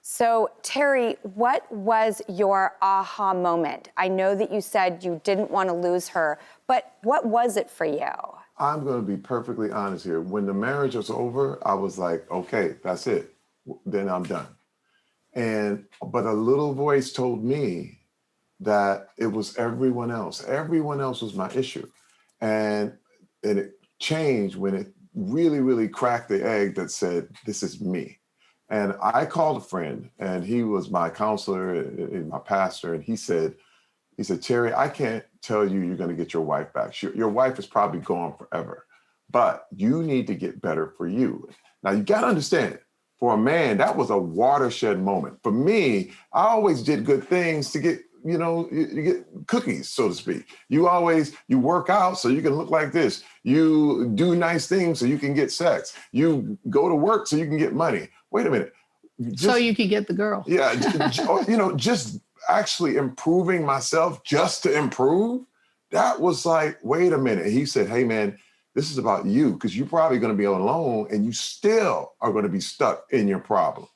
So, Terry, what was your aha moment? I know that you said you didn't want to lose her, but what was it for you? I'm going to be perfectly honest here. When the marriage was over, I was like, okay, that's it. Then I'm done. But a little voice told me that it was everyone else. Everyone else was my issue. And it changed when it really, really cracked the egg that said, this is me. And I called a friend, and he was my counselor and my pastor, and he said, Terry, I can't tell you you're going to get your wife back. Your wife is probably gone forever, but you need to get better for you. Now, you got to understand it. For a man, that was a watershed moment. For me, I always did good things to get, you get cookies, so to speak. You work out so you can look like this. You do nice things so you can get sex. You go to work so you can get money. Wait a minute. So you can get the girl. Yeah, just actually improving myself just to improve, that was like, wait a minute. He said, hey, man, this is about you, because you're probably going to be alone and you still are going to be stuck in your problem.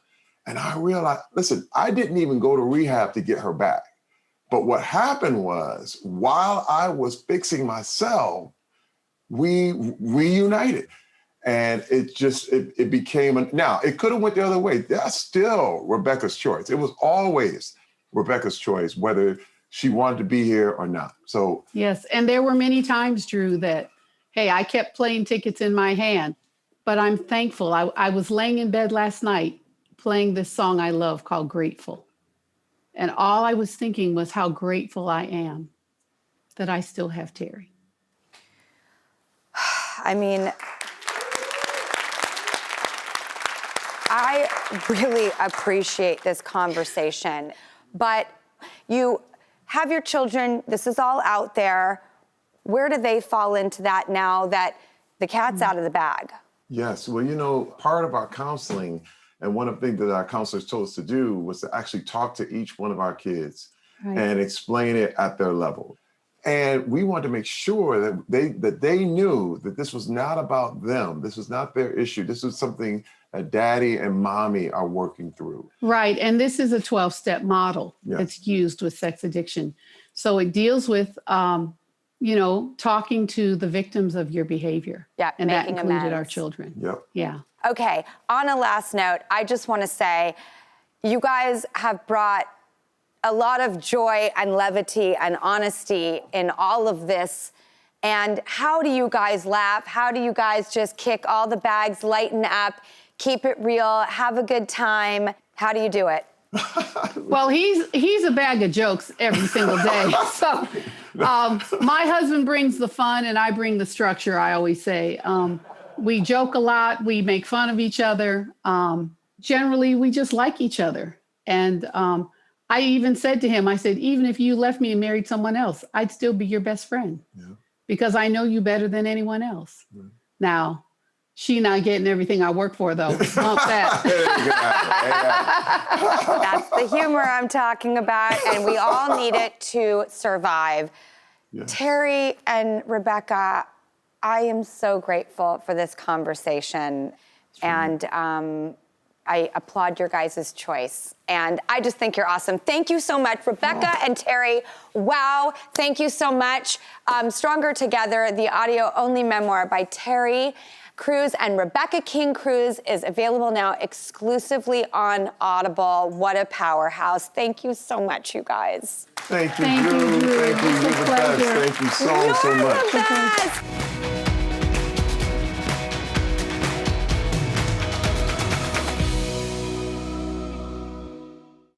And I realized, listen, I didn't even go to rehab to get her back. But what happened was, while I was fixing myself, we reunited. And it became, now it could have went the other way. That's still Rebecca's choice. It was always Rebecca's choice, whether she wanted to be here or not. So yes, and there were many times, Drew, that, hey, I kept playing tickets in my hand, but I'm thankful. I was laying in bed last night playing this song I love called Grateful. And all I was thinking was how grateful I am that I still have Terry. I mean, I really appreciate this conversation, but you have your children, this is all out there. Where do they fall into that now that the cat's out of the bag? Yes, well, part of our counseling, and one of the things that our counselors told us to do, was to actually talk to each one of our kids and explain it at their level. And we wanted to make sure that they knew that this was not about them. This was not their issue. This was something that daddy and mommy are working through. Right. And this is a 12-step model that's used with sex addiction. So it deals with, talking to the victims of your behavior. Yeah, and that making included amends. our children. Yep. Yeah. Okay, on a last note, I just want to say, you guys have brought a lot of joy and levity and honesty in all of this. And how do you guys laugh? How do you guys just kick all the bags, lighten up, keep it real, have a good time? How do you do it? Well, he's a bag of jokes every single day. So my husband brings the fun and I bring the structure, I always say. We joke a lot. We make fun of each other. Generally, we just like each other. And I even said to him, I said, even if you left me and married someone else, I'd still be your best friend because I know you better than anyone else. Now, she not getting everything I work for, though. Bump that. That's the humor I'm talking about, and we all need it to survive. Yes. Terry and Rebecca, I am so grateful for this conversation, and I applaud your guys' choice. And I just think you're awesome. Thank you so much, Rebecca and Terry. Wow, thank you so much. Stronger Together, the audio-only memoir by Terry Crews and Rebecca King Crews is available now exclusively on Audible. What a powerhouse. Thank you so much, you guys. Thank you, Drew. Thank you. You're the best. Thank you so much. You're the best.